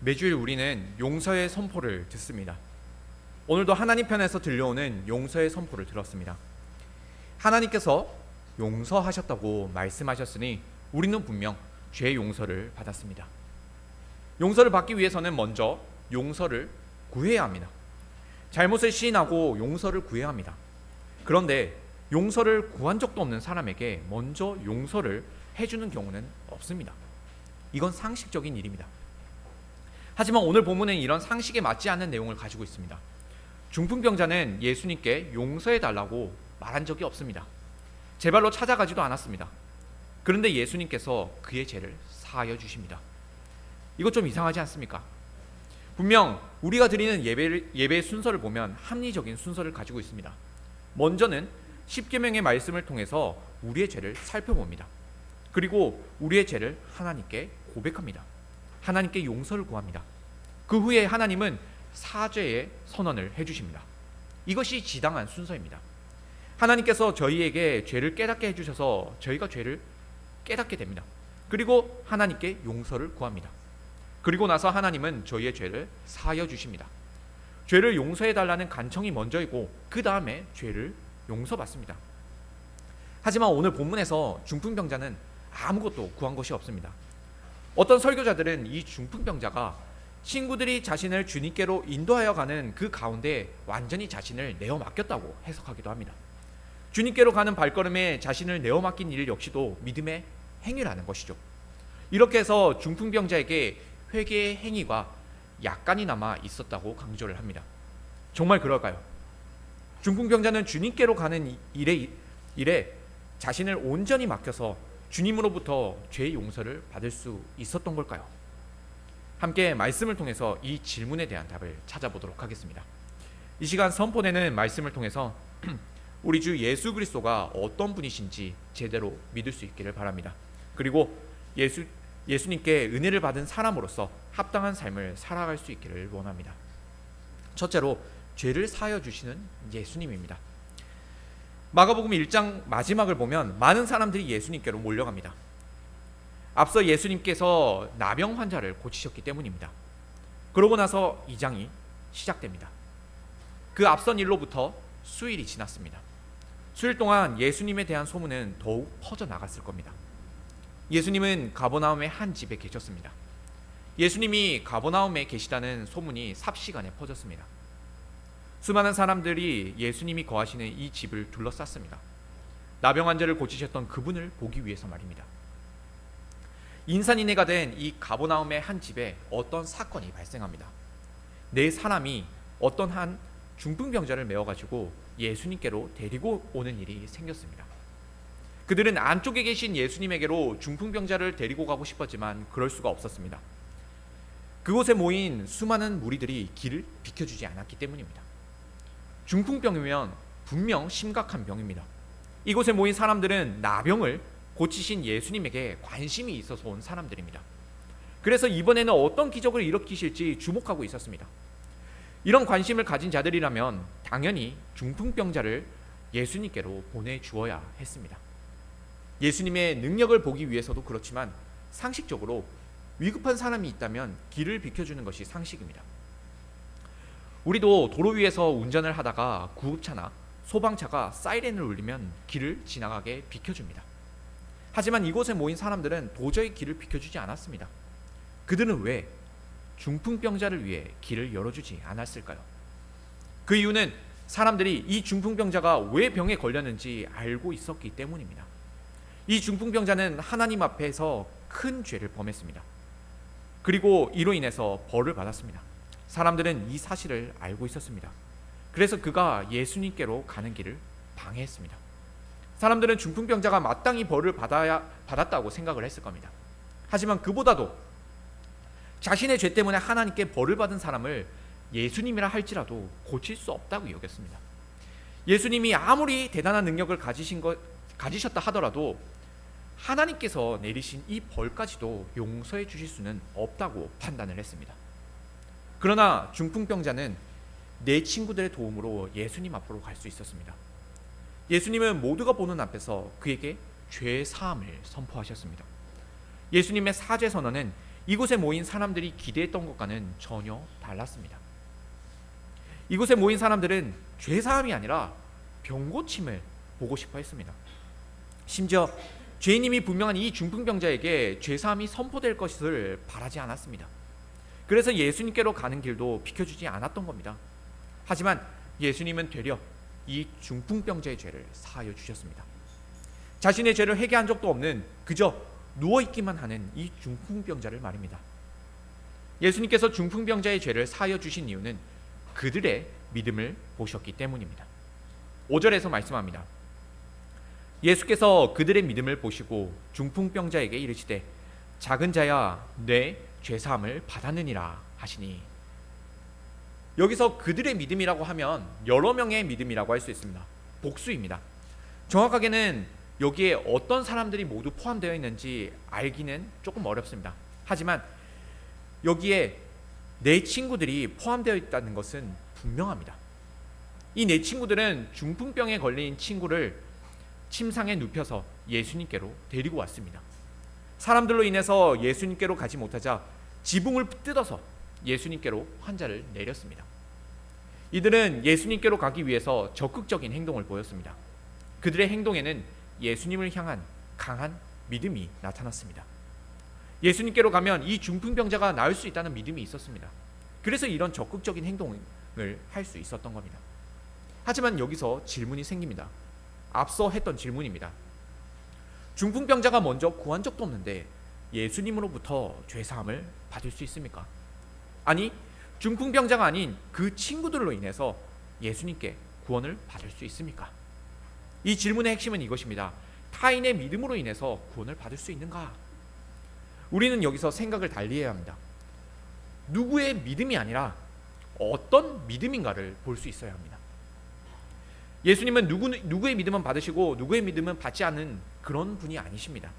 매주일 우리는 용서의 선포를 듣습니다. 오늘도 하나님 편에서 들려오는 용서의 선포를 들었습니다. 하나님께서 용서하셨다고 말씀하셨으니 우리는 분명 죄 용서를 받았습니다. 용서를 받기 위해서는 먼저 용서를 구해야 합니다. 잘못을 시인하고 용서를 구해야 합니다. 그런데 용서를 구한 적도 없는 사람에게 먼저 용서를 해주는 경우는 없습니다. 이건 상식적인 일입니다. 하지만 오늘 본문은 이런 상식에 맞지 않는 내용을 가지고 있습니다. 중풍병자는 예수님께 용서해달라고 말한 적이 없습니다. 제 발로 찾아가지도 않았습니다. 그런데 예수님께서 그의 죄를 사하여 주십니다. 이것 좀 이상하지 않습니까? 분명 우리가 드리는 예배의 순서를 보면 합리적인 순서를 가지고 있습니다. 먼저는 십계명의 말씀을 통해서 우리의 죄를 살펴봅니다. 그리고 우리의 죄를 하나님께 고백합니다. 하나님께 용서를 구합니다. 그 후에 하나님은 사죄의 선언을 해주십니다. 이것이 지당한 순서입니다. 하나님께서 저희에게 죄를 깨닫게 해주셔서 저희가 죄를 깨닫게 됩니다. 그리고 하나님께 용서를 구합니다. 그리고 나서 하나님은 저희의 죄를 사하여 주십니다. 죄를 용서해달라는 간청이 먼저이고 그 다음에 죄를 용서받습니다. 하지만 오늘 본문에서 중풍병자는 아무것도 구한 것이 없습니다. 어떤 설교자들은 이 중풍병자가 친구들이 자신을 주님께로 인도하여 가는 그 가운데 완전히 자신을 내어 맡겼다고 해석하기도 합니다. 주님께로 가는 발걸음에 자신을 내어 맡긴 일 역시도 믿음의 행위라는 것이죠. 이렇게 해서 중풍병자에게 회개의 행위가 약간이나마 있었다고 강조를 합니다. 정말 그럴까요? 중풍병자는 주님께로 가는 일에 자신을 온전히 맡겨서 주님으로부터 죄의 용서를 받을 수 있었던 걸까요? 함께 말씀을 통해서 이 질문에 대한 답을 찾아보도록 하겠습니다. 이 시간 선포되는 말씀을 통해서 우리 주 예수 그리스도가 어떤 분이신지 제대로 믿을 수 있기를 바랍니다. 그리고 예수님께 은혜를 받은 사람으로서 합당한 삶을 살아갈 수 있기를 원합니다. 첫째로 죄를 사하여 주시는 예수님입니다. 마가복음 1장 마지막을 보면 많은 사람들이 예수님께로 몰려갑니다. 앞서 예수님께서 나병 환자를 고치셨기 때문입니다. 그러고 나서 2장이 시작됩니다. 그 앞선 일로부터 수일이 지났습니다. 수일 동안 예수님에 대한 소문은 더욱 퍼져나갔을 겁니다. 예수님은 가버나움의 한 집에 계셨습니다. 예수님이 가버나움에 계시다는 소문이 삽시간에 퍼졌습니다. 수많은 사람들이 예수님이 거하시는 이 집을 둘러쌌습니다. 나병 환자를 고치셨던 그분을 보기 위해서 말입니다. 인산인해가 된 이 가버나움의 한 집에 어떤 사건이 발생합니다. 네 사람이 어떤 한 중풍병자를 메어가지고 예수님께로 데리고 오는 일이 생겼습니다. 그들은 안쪽에 계신 예수님에게로 중풍병자를 데리고 가고 싶었지만 그럴 수가 없었습니다. 그곳에 모인 수많은 무리들이 길을 비켜주지 않았기 때문입니다. 중풍병이면 분명 심각한 병입니다. 이곳에 모인 사람들은 나병을 고치신 예수님에게 관심이 있어서 온 사람들입니다. 그래서 이번에는 어떤 기적을 일으키실지 주목하고 있었습니다. 이런 관심을 가진 자들이라면 당연히 중풍병자를 예수님께로 보내주어야 했습니다. 예수님의 능력을 보기 위해서도 그렇지만 상식적으로 위급한 사람이 있다면 길을 비켜주는 것이 상식입니다. 우리도 도로 위에서 운전을 하다가 구급차나 소방차가 사이렌을 울리면 길을 지나가게 비켜줍니다. 하지만 이곳에 모인 사람들은 도저히 길을 비켜주지 않았습니다. 그들은 왜 중풍병자를 위해 길을 열어주지 않았을까요? 그 이유는 사람들이 이 중풍병자가 왜 병에 걸렸는지 알고 있었기 때문입니다. 이 중풍병자는 하나님 앞에서 큰 죄를 범했습니다. 그리고 이로 인해서 벌을 받았습니다. 사람들은 이 사실을 알고 있었습니다. 그래서 그가 예수님께로 가는 길을 방해했습니다. 사람들은 중풍병자가 마땅히 벌을 받았다고 생각을 했을 겁니다. 하지만 그보다도 자신의 죄 때문에 하나님께 벌을 받은 사람을 예수님이라 할지라도 고칠 수 없다고 여겼습니다. 예수님이 아무리 대단한 능력을 가지셨다 하더라도 하나님께서 내리신 이 벌까지도 용서해 주실 수는 없다고 판단을 했습니다. 그러나 중풍병자는 네 친구들의 도움으로 예수님 앞으로 갈 수 있었습니다. 예수님은 모두가 보는 앞에서 그에게 죄 사함을 선포하셨습니다. 예수님의 사죄 선언은 이곳에 모인 사람들이 기대했던 것과는 전혀 달랐습니다. 이곳에 모인 사람들은 죄사함이 아니라 병고침을 보고 싶어 했습니다. 심지어 죄인임이 분명한 이 중풍병자에게 죄사함이 선포될 것을 바라지 않았습니다. 그래서 예수님께로 가는 길도 비켜주지 않았던 겁니다. 하지만 예수님은 되려 이 중풍병자의 죄를 사하여 주셨습니다. 자신의 죄를 회개한 적도 없는 그저 누워있기만 하는 이 중풍병자를 말입니다. 예수님께서 중풍병자의 죄를 사하여 주신 이유는 그들의 믿음을 보셨기 때문입니다. 5절에서 말씀합니다. 예수께서 그들의 믿음을 보시고 중풍병자에게 이르시되 작은 자야 내 죄사함을 받았느니라 하시니, 여기서 그들의 믿음이라고 하면 여러 명의 믿음이라고 할 수 있습니다. 복수입니다. 정확하게는 여기에 어떤 사람들이 모두 포함되어 있는지 알기는 조금 어렵습니다. 하지만 여기에 내 친구들이 포함되어 있다는 것은 분명합니다. 이 내 친구들은 중풍병에 걸린 친구를 침상에 눕혀서 예수님께로 데리고 왔습니다. 사람들로 인해서 예수님께로 가지 못하자 지붕을 뜯어서 예수님께로 환자를 내렸습니다. 이들은 예수님께로 가기 위해서 적극적인 행동을 보였습니다. 그들의 행동에는 예수님을 향한 강한 믿음이 나타났습니다. 예수님께로 가면 이 중풍병자가 나을 수 있다는 믿음이 있었습니다. 그래서 이런 적극적인 행동을 할 수 있었던 겁니다. 하지만 여기서 질문이 생깁니다. 앞서 했던 질문입니다. 중풍병자가 먼저 구한 적도 없는데 예수님으로부터 죄사함을 받을 수 있습니까? 아니, 중풍병자가 아닌 그 친구들로 인해서 예수님께 구원을 받을 수 있습니까? 이 질문의 핵심은 이것입니다. 타인의 믿음으로 인해서 구원을 받을 수 있는가? 우리는 여기서 생각을 달리해야 합니다. 누구의 믿음이 아니라 어떤 믿음인가를 볼 수 있어야 합니다. 예수님은 누구의 믿음은 받으시고 누구의 믿음은 받지 않는 그런 분이 아니십니다.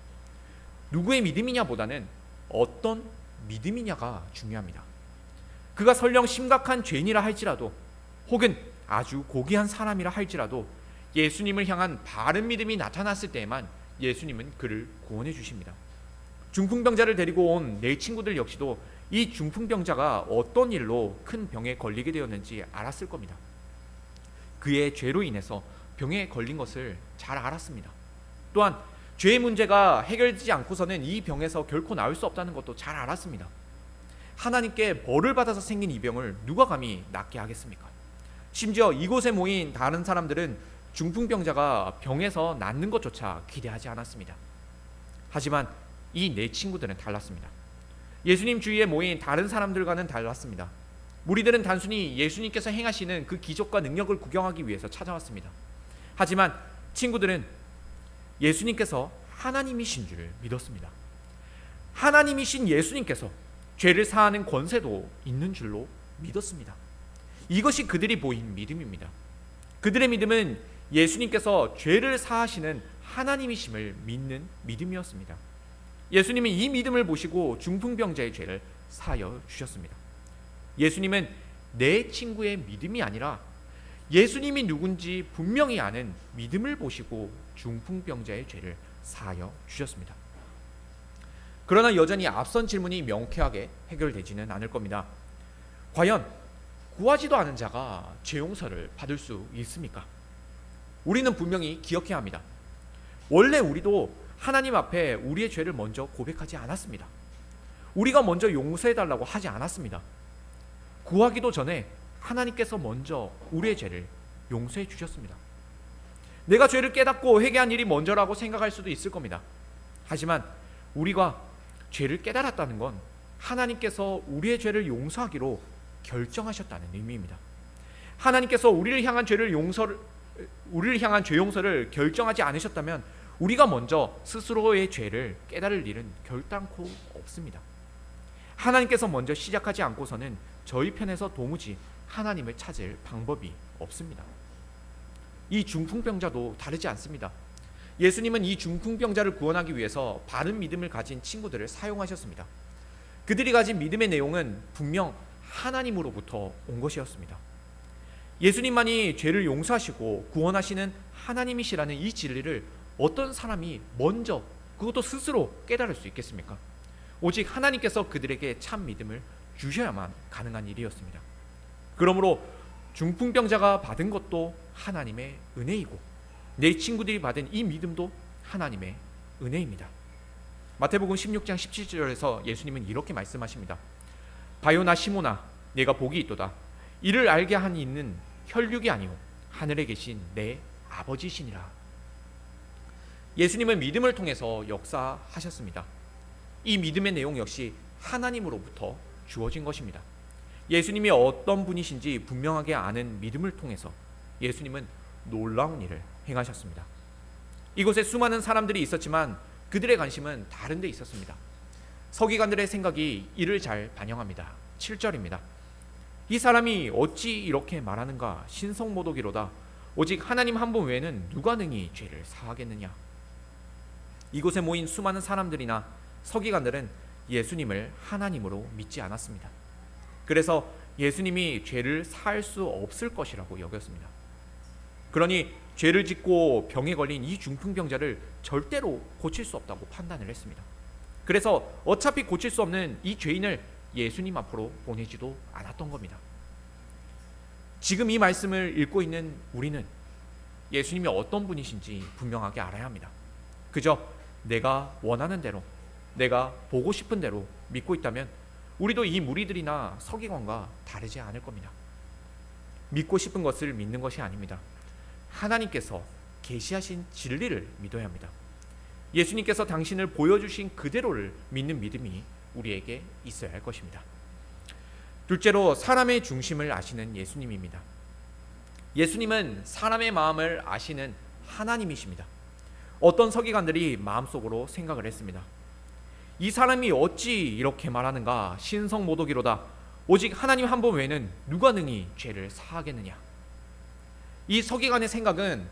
누구의 믿음이냐보다는 어떤 믿음이냐가 중요합니다. 그가 설령 심각한 죄인이라 할지라도 혹은 아주 고귀한 사람이라 할지라도 예수님을 향한 바른 믿음이 나타났을 때에만 예수님은 그를 구원해 주십니다. 중풍병자를 데리고 온 내 친구들 역시도 이 중풍병자가 어떤 일로 큰 병에 걸리게 되었는지 알았을 겁니다. 그의 죄로 인해서 병에 걸린 것을 잘 알았습니다. 또한 죄의 문제가 해결되지 않고서는 이 병에서 결코 나을 수 없다는 것도 잘 알았습니다. 하나님께 벌을 받아서 생긴 이 병을 누가 감히 낫게 하겠습니까? 심지어 이곳에 모인 다른 사람들은 중풍병자가 병에서 낫는 것조차 기대하지 않았습니다. 하지만 이 네 친구들은 달랐습니다. 예수님 주위에 모인 다른 사람들과는 달랐습니다. 무리들은 단순히 예수님께서 행하시는 그 기적과 능력을 구경하기 위해서 찾아왔습니다. 하지만 친구들은 예수님께서 하나님이신 줄 믿었습니다. 하나님이신 예수님께서 죄를 사하는 권세도 있는 줄로 믿었습니다. 이것이 그들이 보인 믿음입니다. 그들의 믿음은 예수님께서 죄를 사하시는 하나님이심을 믿는 믿음이었습니다. 예수님은 이 믿음을 보시고 중풍병자의 죄를 사하여 주셨습니다. 예수님은 내 친구의 믿음이 아니라 예수님이 누군지 분명히 아는 믿음을 보시고 중풍병자의 죄를 사하여 주셨습니다. 그러나 여전히 앞선 질문이 명쾌하게 해결되지는 않을 겁니다. 과연 구하지도 않은 자가 죄 용서를 받을 수 있습니까? 우리는 분명히 기억해야 합니다. 원래 우리도 하나님 앞에 우리의 죄를 먼저 고백하지 않았습니다. 우리가 먼저 용서해달라고 하지 않았습니다. 구하기도 전에 하나님께서 먼저 우리의 죄를 용서해 주셨습니다. 내가 죄를 깨닫고 회개한 일이 먼저라고 생각할 수도 있을 겁니다. 하지만 우리가 죄를 깨달았다는 건 하나님께서 우리의 죄를 용서하기로 결정하셨다는 의미입니다. 하나님께서 우리를 향한 죄 용서를 결정하지 않으셨다면 우리가 먼저 스스로의 죄를 깨달을 일은 결단코 없습니다. 하나님께서 먼저 시작하지 않고서는 저희 편에서 도무지 하나님을 찾을 방법이 없습니다. 이 중풍병자도 다르지 않습니다. 예수님은 이 중풍병자를 구원하기 위해서 바른 믿음을 가진 친구들을 사용하셨습니다. 그들이 가진 믿음의 내용은 분명 하나님으로부터 온 것이었습니다. 예수님만이 죄를 용서하시고 구원하시는 하나님이시라는 이 진리를 어떤 사람이 먼저 그것도 스스로 깨달을 수 있겠습니까? 오직 하나님께서 그들에게 참 믿음을 주셔야만 가능한 일이었습니다. 그러므로 중풍병자가 받은 것도 하나님의 은혜이고 내 친구들이 받은 이 믿음도 하나님의 은혜입니다. 마태복음 16장 17절에서 예수님은 이렇게 말씀하십니다. 바요나 시모나 내가 복이 있도다. 이를 알게 한 이는 혈육이 아니오 하늘에 계신 내 아버지시니라. 예수님은 믿음을 통해서 역사하셨습니다. 이 믿음의 내용 역시 하나님으로부터 주어진 것입니다. 예수님이 어떤 분이신지 분명하게 아는 믿음을 통해서 예수님은 놀라운 일을 행하셨습니다. 이곳에 수많은 사람들이 있었지만 그들의 관심은 다른 데 있었습니다. 서기관들의 생각이 이를 잘 반영합니다. 7절입니다. 이 사람이 어찌 이렇게 말하는가 신성모독이로다. 오직 하나님 한 분 외에는 누가 능히 죄를 사하겠느냐. 이곳에 모인 수많은 사람들이나 서기관들은 예수님을 하나님으로 믿지 않았습니다. 그래서 예수님이 죄를 사할 수 없을 것이라고 여겼습니다. 그러니 죄를 짓고 병에 걸린 이 중풍병자를 절대로 고칠 수 없다고 판단을 했습니다. 그래서 어차피 고칠 수 없는 이 죄인을 예수님 앞으로 보내지도 않았던 겁니다. 지금 이 말씀을 읽고 있는 우리는 예수님이 어떤 분이신지 분명하게 알아야 합니다. 그저 내가 원하는 대로, 내가 보고 싶은 대로 믿고 있다면 우리도 이 무리들이나 서기관과 다르지 않을 겁니다. 믿고 싶은 것을 믿는 것이 아닙니다. 하나님께서 계시하신 진리를 믿어야 합니다. 예수님께서 당신을 보여주신 그대로를 믿는 믿음이 우리에게 있어야 할 것입니다. 둘째로 사람의 중심을 아시는 예수님입니다. 예수님은 사람의 마음을 아시는 하나님이십니다. 어떤 서기관들이 마음속으로 생각을 했습니다. 이 사람이 어찌 이렇게 말하는가 신성모독이로다. 오직 하나님 한 분 외에는 누가 능히 죄를 사하겠느냐. 이 서기관의 생각은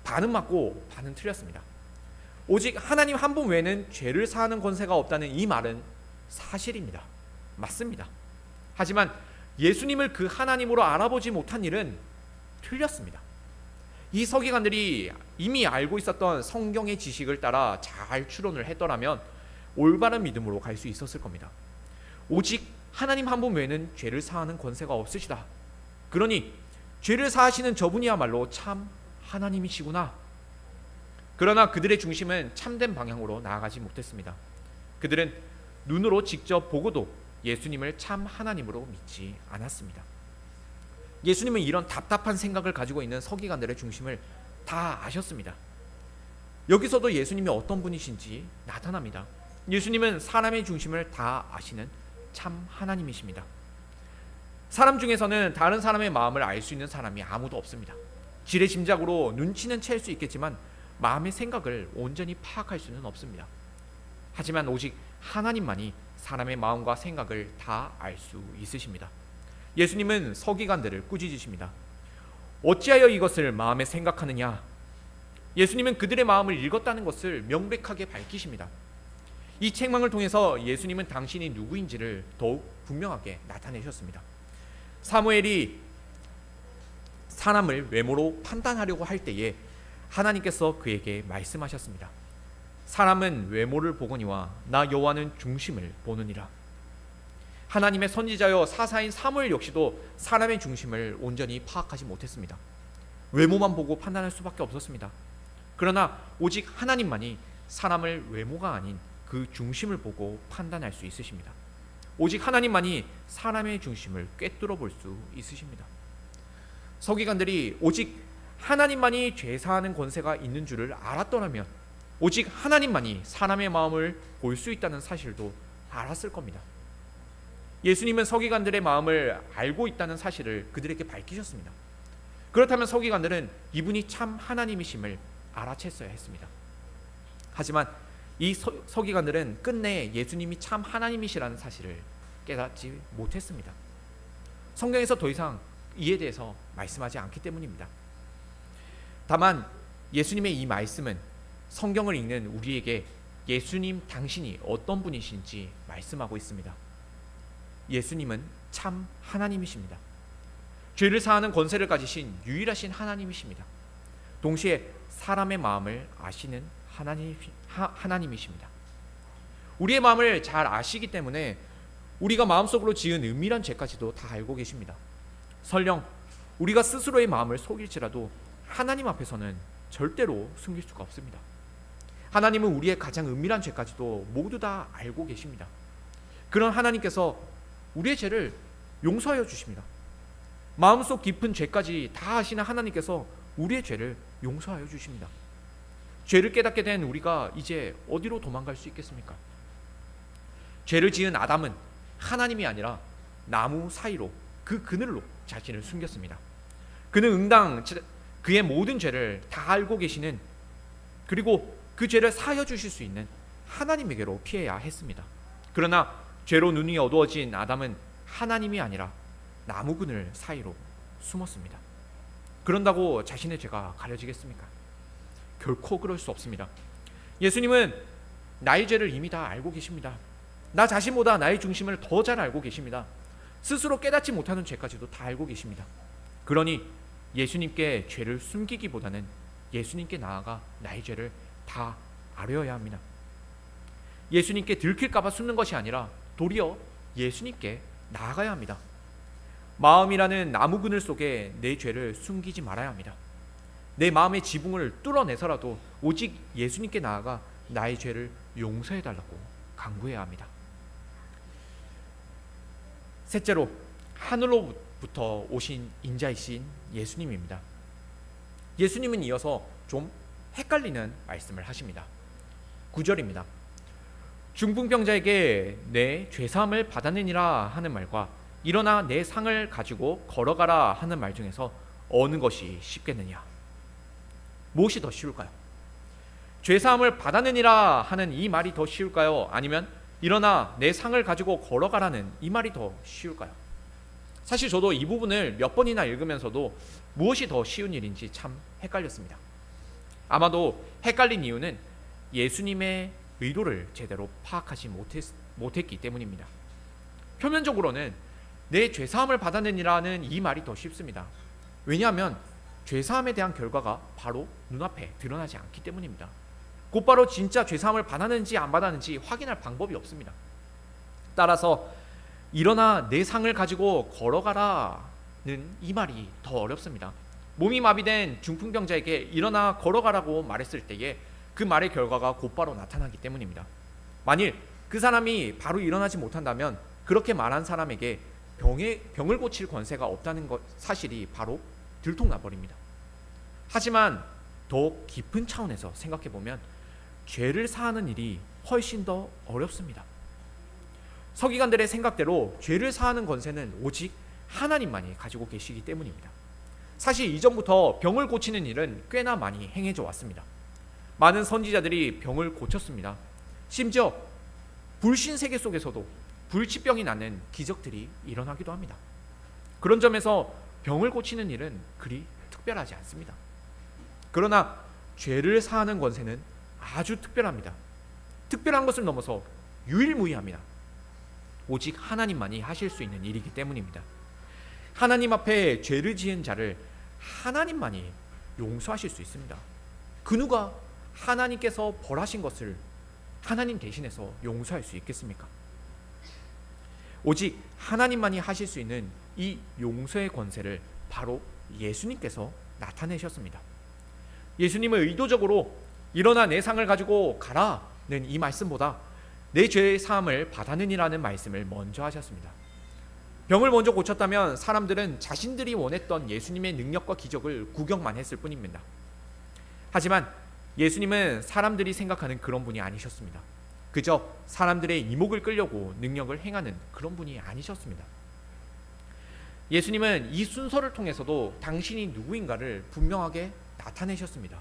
반은 맞고 반은 틀렸습니다. 오직 하나님 한 분 외에는 죄를 사하는 권세가 없다는 이 말은 사실입니다. 맞습니다. 하지만 예수님을 그 하나님으로 알아보지 못한 일은 틀렸습니다. 이 서기관들이 이미 알고 있었던 성경의 지식을 따라 잘 추론을 했더라면 올바른 믿음으로 갈 수 있었을 겁니다. 오직 하나님 한 분 외에는 죄를 사하는 권세가 없으시다. 그러니 죄를 사하시는 저분이야말로 참 하나님이시구나. 그러나 그들의 중심은 참된 방향으로 나아가지 못했습니다. 그들은 눈으로 직접 보고도 예수님을 참 하나님으로 믿지 않았습니다. 예수님은 이런 답답한 생각을 가지고 있는 서기관들의 중심을 다 아셨습니다. 여기서도 예수님이 어떤 분이신지 나타납니다. 예수님은 사람의 중심을 다 아시는 참 하나님이십니다. 사람 중에서는 다른 사람의 마음을 알 수 있는 사람이 아무도 없습니다. 지레짐작으로 눈치는 챌 수 있겠지만 마음의 생각을 온전히 파악할 수는 없습니다. 하지만 오직 하나님만이 사람의 마음과 생각을 다 알 수 있으십니다. 예수님은 서기관들을 꾸짖으십니다. 어찌하여 이것을 마음에 생각하느냐. 예수님은 그들의 마음을 읽었다는 것을 명백하게 밝히십니다. 이 책망을 통해서 예수님은 당신이 누구인지를 더욱 분명하게 나타내셨습니다. 사무엘이 사람을 외모로 판단하려고 할 때에 하나님께서 그에게 말씀하셨습니다. 사람은 외모를 보거니와 나 여호와는 중심을 보느니라. 하나님의 선지자여 사사인 사무엘 역시도 사람의 중심을 온전히 파악하지 못했습니다. 외모만 보고 판단할 수밖에 없었습니다. 그러나 오직 하나님만이 사람을 외모가 아닌 그 중심을 보고 판단할 수 있으십니다. 오직 하나님만이 사람의 중심을 꿰뚫어 볼 수 있으십니다. 서기관들이 오직 하나님만이 죄사하는 권세가 있는 줄을 알았더라면 오직 하나님만이 사람의 마음을 볼 수 있다는 사실도 알았을 겁니다. 예수님은 서기관들의 마음을 알고 있다는 사실을 그들에게 밝히셨습니다. 그렇다면 서기관들은 이분이 참 하나님이심을 알아챘어야 했습니다. 하지만 이 서기관들은 끝내 예수님이 참 하나님이시라는 사실을 깨닫지 못했습니다. 성경에서 더 이상 이에 대해서 말씀하지 않기 때문입니다. 다만 예수님의 이 말씀은 성경을 읽는 우리에게 예수님 당신이 어떤 분이신지 말씀하고 있습니다. 예수님은 참 하나님이십니다. 죄를 사하는 권세를 가지신 유일하신 하나님이십니다. 동시에 사람의 마음을 아시는 하나님이십니다. 우리의 마음을 잘 아시기 때문에 우리가 마음속으로 지은 은밀한 죄까지도 다 알고 계십니다. 설령 우리가 스스로의 마음을 속일지라도 하나님 앞에서는 절대로 숨길 수가 없습니다. 하나님은 우리의 가장 은밀한 죄까지도 모두 다 알고 계십니다. 그런 하나님께서 우리의 죄를 용서하여 주십니다. 마음속 깊은 죄까지 다 아시는 하나님께서 우리의 죄를 용서하여 주십니다. 죄를 깨닫게 된 우리가 이제 어디로 도망갈 수 있겠습니까? 죄를 지은 아담은 하나님이 아니라 나무 사이로, 그 그늘로 자신을 숨겼습니다. 그는 응당 그의 모든 죄를 다 알고 계시는, 그리고 그 죄를 사하여 주실 수 있는 하나님에게로 피해야 했습니다. 그러나 죄로 눈이 어두워진 아담은 하나님이 아니라 나무 그늘 사이로 숨었습니다. 그런다고 자신의 죄가 가려지겠습니까? 결코 그럴 수 없습니다. 예수님은 나의 죄를 이미 다 알고 계십니다. 나 자신보다 나의 중심을 더 잘 알고 계십니다. 스스로 깨닫지 못하는 죄까지도 다 알고 계십니다. 그러니 예수님께 죄를 숨기기보다는 예수님께 나아가 나의 죄를 다 아뢰어야 합니다. 예수님께 들킬까봐 숨는 것이 아니라 도리어 예수님께 나아가야 합니다. 마음이라는 나무 그늘 속에 내 죄를 숨기지 말아야 합니다. 내 마음의 지붕을 뚫어내서라도 오직 예수님께 나아가 나의 죄를 용서해달라고 간구해야 합니다. 셋째로, 하늘로부터 오신 인자이신 예수님입니다. 예수님은 이어서 좀 헷갈리는 말씀을 하십니다. 9절입니다. 중풍병자에게 내 죄사함을 받았느니라 하는 말과 일어나 내 상을 가지고 걸어가라 하는 말 중에서 어느 것이 쉽겠느냐? 무엇이 더 쉬울까요? 죄사함을 받았느니라 하는 이 말이 더 쉬울까요? 아니면 일어나 내 상을 가지고 걸어가라는 이 말이 더 쉬울까요? 사실 저도 이 부분을 몇 번이나 읽으면서도 무엇이 더 쉬운 일인지 참 헷갈렸습니다. 아마도 헷갈린 이유는 예수님의 의도를 제대로 파악하지 못했기 때문입니다. 표면적으로는 내 죄사함을 받았느니라는 이 말이 더 쉽습니다. 왜냐하면 죄사함에 대한 결과가 바로 눈앞에 드러나지 않기 때문입니다. 곧바로 진짜 죄사함을 받았는지 안 받았는지 확인할 방법이 없습니다. 따라서 일어나 내 상을 가지고 걸어가라는 이 말이 더 어렵습니다. 몸이 마비된 중풍병자에게 일어나 걸어가라고 말했을 때에 그 말의 결과가 곧바로 나타나기 때문입니다. 만일 그 사람이 바로 일어나지 못한다면 그렇게 말한 사람에게 병을 고칠 권세가 없다는 사실이 바로 들통나버립니다. 하지만 더 깊은 차원에서 생각해보면 죄를 사하는 일이 훨씬 더 어렵습니다. 서기관들의 생각대로 죄를 사하는 권세는 오직 하나님만이 가지고 계시기 때문입니다. 사실 이전부터 병을 고치는 일은 꽤나 많이 행해져 왔습니다. 많은 선지자들이 병을 고쳤습니다. 심지어 불신 세계 속에서도 불치병이 나는 기적들이 일어나기도 합니다. 그런 점에서 병을 고치는 일은 그리 특별하지 않습니다. 그러나 죄를 사하는 권세는 아주 특별합니다. 특별한 것을 넘어서 유일무이합니다. 오직 하나님만이 하실 수 있는 일이기 때문입니다. 하나님 앞에 죄를 지은 자를 하나님만이 용서하실 수 있습니다. 그 누가 하나님께서 벌하신 것을 하나님 대신해서 용서할 수 있겠습니까? 오직 하나님만이 하실 수 있는 이 용서의 권세를 바로 예수님께서 나타내셨습니다. 예수님은 의도적으로 일어나 내 상을 가지고 가라는 이 말씀보다 내 죄의 사함을 받았느니라는 말씀을 먼저 하셨습니다. 병을 먼저 고쳤다면 사람들은 자신들이 원했던 예수님의 능력과 기적을 구경만 했을 뿐입니다. 하지만 예수님은 사람들이 생각하는 그런 분이 아니셨습니다. 그저 사람들의 이목을 끌려고 능력을 행하는 그런 분이 아니셨습니다. 예수님은 이 순서를 통해서도 당신이 누구인가를 분명하게 나타내셨습니다.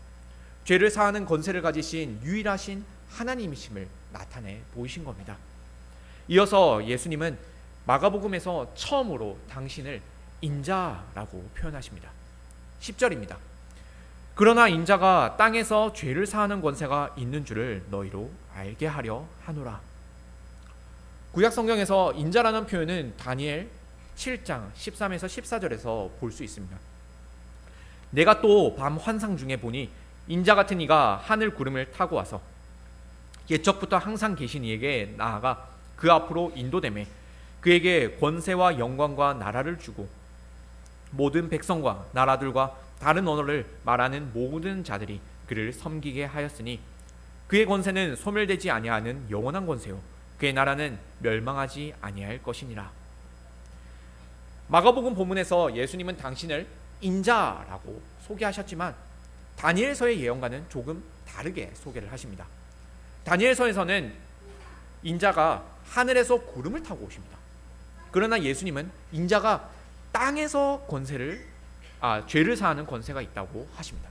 죄를 사하는 권세를 가지신 유일하신 하나님이심을 나타내 보이신 겁니다. 이어서 예수님은 마가복음에서 처음으로 당신을 인자라고 표현하십니다. 10절입니다. 그러나 인자가 땅에서 죄를 사하는 권세가 있는 줄을 너희로 알게 하려 하노라. 구약 성경에서 인자라는 표현은 다니엘 7장 13에서 14절에서 볼 수 있습니다. 내가 또 밤 환상 중에 보니 인자 같은 이가 하늘 구름을 타고 와서 옛적부터 항상 계신 이에게 나아가 그 앞으로 인도되매 그에게 권세와 영광과 나라를 주고 모든 백성과 나라들과 다른 언어를 말하는 모든 자들이 그를 섬기게 하였으니 그의 권세는 소멸되지 아니하는 영원한 권세요 그의 나라는 멸망하지 아니할 것이니라. 마가복음 본문에서 예수님은 당신을 인자라고 소개하셨지만 다니엘서의 예언과는 조금 다르게 소개를 하십니다. 다니엘서에서는 인자가 하늘에서 구름을 타고 오십니다. 그러나 예수님은 인자가 땅에서 죄를 사하는 권세가 있다고 하십니다.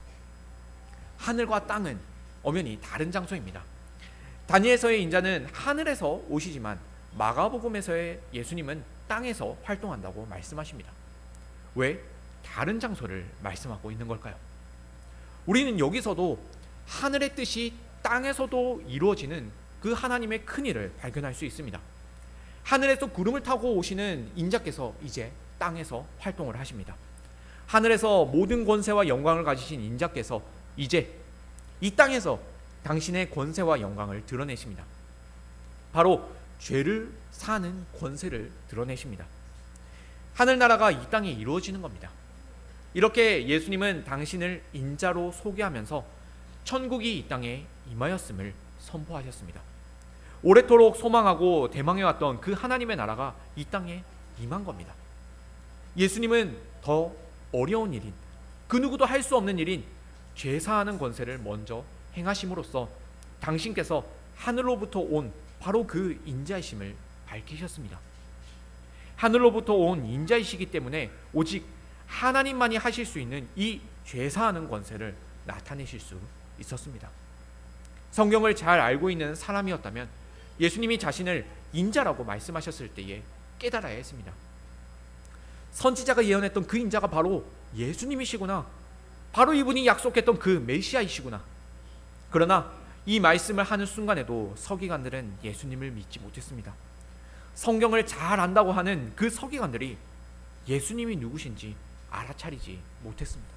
하늘과 땅은 엄연히 다른 장소입니다. 다니엘서의 인자는 하늘에서 오시지만 마가복음에서의 예수님은 땅에서 활동한다고 말씀하십니다. 왜 다른 장소를 말씀하고 있는 걸까요? 우리는 여기서도 하늘의 뜻이 땅에서도 이루어지는 그 하나님의 큰 일을 발견할 수 있습니다. 하늘에서 구름을 타고 오시는 인자께서 이제 땅에서 활동을 하십니다. 하늘에서 모든 권세와 영광을 가지신 인자께서 이제 이 땅에서 당신의 권세와 영광을 드러내십니다. 바로 죄를 사는 권세를 드러내십니다. 하늘나라가 이 땅에 이루어지는 겁니다. 이렇게 예수님은 당신을 인자로 소개하면서 천국이 이 땅에 임하였음을 선포하셨습니다. 오래도록 소망하고 대망해왔던 그 하나님의 나라가 이 땅에 임한 겁니다. 예수님은 더 어려운 일인, 그 누구도 할 수 없는 일인 죄사하는 권세를 먼저 행하심으로써 당신께서 하늘로부터 온 바로 그 인자이심을 밝히셨습니다. 하늘로부터 온 인자이시기 때문에 오직 하나님만이 하실 수 있는 이 죄사하는 권세를 나타내실 수 있었습니다. 성경을 잘 알고 있는 사람이었다면 예수님이 자신을 인자라고 말씀하셨을 때에 깨달아야 했습니다. 선지자가 예언했던 그 인자가 바로 예수님이시구나. 바로 이분이 약속했던 그 메시아이시구나. 그러나 이 말씀을 하는 순간에도 서기관들은 예수님을 믿지 못했습니다. 성경을 잘 안다고 하는 그 서기관들이 예수님이 누구신지 알아차리지 못했습니다.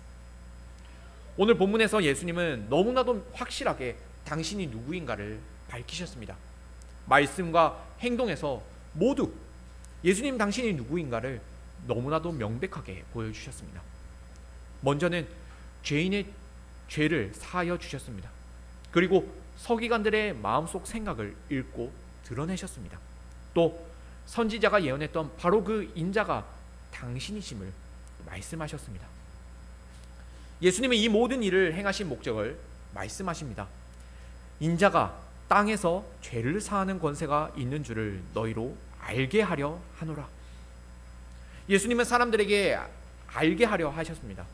오늘 본문에서 예수님은 너무나도 확실하게 당신이 누구인가를 밝히셨습니다. 말씀과 행동에서 모두 예수님 당신이 누구인가를 너무나도 명백하게 보여주셨습니다. 먼저는 죄인의 죄를 사하여 주셨습니다. 그리고 서기관들의 마음속 생각을 읽고 드러내셨습니다. 또 선지자가 예언했던 바로 그 인자가 당신이심을 말씀하셨습니다. 예수님은 이 모든 일을 행하신 목적을 말씀하십니다. 인자가 땅에서 죄를 사하는 권세가 있는 줄을 너희로 알게 하려 하노라. 예수님은 사람들에게 알게 하려 하셨습니다.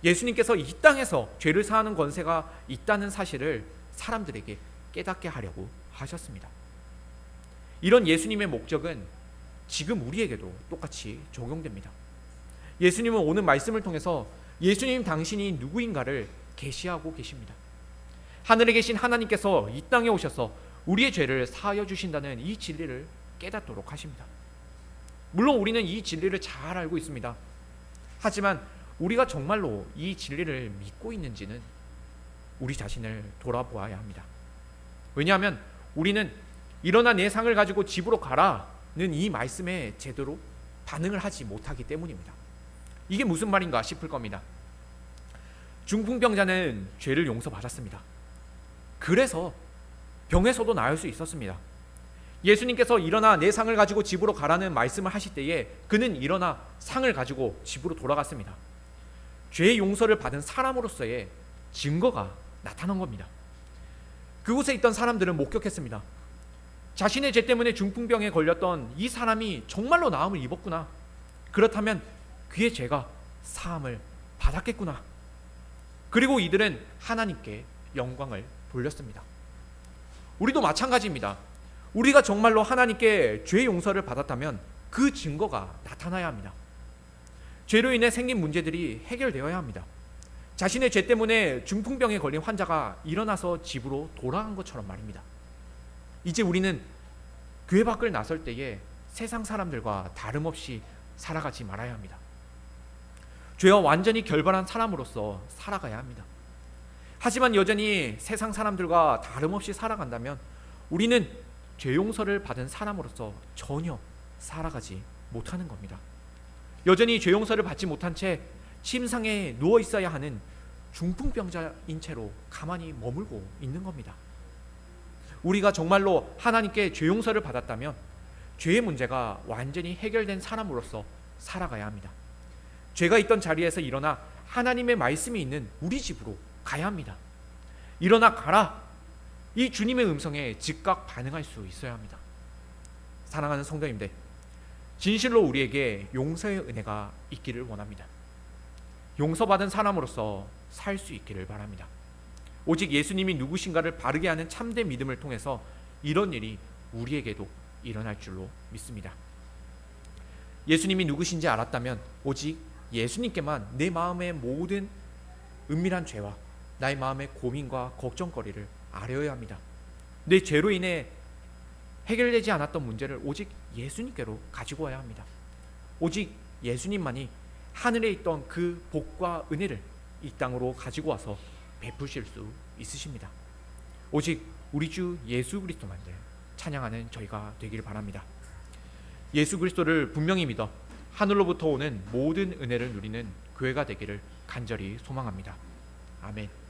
예수님께서 이 땅에서 죄를 사하는 권세가 있다는 사실을 사람들에게 깨닫게 하려고 하셨습니다. 이런 예수님의 목적은 지금 우리에게도 똑같이 적용됩니다. 예수님은 오늘 말씀을 통해서 예수님 당신이 누구인가를 계시하고 계십니다. 하늘에 계신 하나님께서 이 땅에 오셔서 우리의 죄를 사하여 주신다는 이 진리를 깨닫도록 하십니다. 물론 우리는 이 진리를 잘 알고 있습니다. 하지만 우리가 정말로 이 진리를 믿고 있는지는 우리 자신을 돌아보아야 합니다. 왜냐하면 우리는 일어나 내 상을 가지고 집으로 가라는 이 말씀에 제대로 반응을 하지 못하기 때문입니다. 이게 무슨 말인가 싶을 겁니다. 중풍병자는 죄를 용서받았습니다. 그래서 병에서도 나을 수 있었습니다. 예수님께서 일어나 내 상을 가지고 집으로 가라는 말씀을 하실 때에 그는 일어나 상을 가지고 집으로 돌아갔습니다. 죄의 용서를 받은 사람으로서의 증거가 나타난 겁니다. 그곳에 있던 사람들은 목격했습니다. 자신의 죄 때문에 중풍병에 걸렸던 이 사람이 정말로 나음을 입었구나. 그렇다면 그의 죄가 사함을 받았겠구나. 그리고 이들은 하나님께 영광을 돌렸습니다. 우리도 마찬가지입니다. 우리가 정말로 하나님께 죄 용서를 받았다면 그 증거가 나타나야 합니다. 죄로 인해 생긴 문제들이 해결되어야 합니다. 자신의 죄 때문에 중풍병에 걸린 환자가 일어나서 집으로 돌아간 것처럼 말입니다. 이제 우리는 교회 밖을 나설 때에 세상 사람들과 다름없이 살아가지 말아야 합니다. 죄와 완전히 결별한 사람으로서 살아가야 합니다. 하지만 여전히 세상 사람들과 다름없이 살아간다면 우리는 죄 용서를 받은 사람으로서 전혀 살아가지 못하는 겁니다. 여전히 죄 용서를 받지 못한 채 침상에 누워 있어야 하는 중풍병자인 채로 가만히 머물고 있는 겁니다. 우리가 정말로 하나님께 죄 용서를 받았다면 죄의 문제가 완전히 해결된 사람으로서 살아가야 합니다. 죄가 있던 자리에서 일어나 하나님의 말씀이 있는 우리 집으로 가야 합니다. 일어나 가라, 이 주님의 음성에 즉각 반응할 수 있어야 합니다. 사랑하는 성도님들, 진실로 우리에게 용서의 은혜가 있기를 원합니다. 용서받은 사람으로서 살 수 있기를 바랍니다. 오직 예수님이 누구신가를 바르게 아는 참된 믿음을 통해서 이런 일이 우리에게도 일어날 줄로 믿습니다. 예수님이 누구신지 알았다면 오직 예수님께만 내 마음의 모든 은밀한 죄와 나의 마음의 고민과 걱정거리를 아뢰어야 합니다. 내 죄로 인해 해결되지 않았던 문제를 오직 예수님께로 가지고 와야 합니다. 오직 예수님만이 하늘에 있던 그 복과 은혜를 이 땅으로 가지고 와서 베푸실 수 있으십니다. 오직 우리 주 예수 그리스도만을 찬양하는 저희가 되길 바랍니다. 예수 그리스도를 분명히 믿어 하늘로부터 오는 모든 은혜를 누리는 교회가 되기를 간절히 소망합니다. 아멘.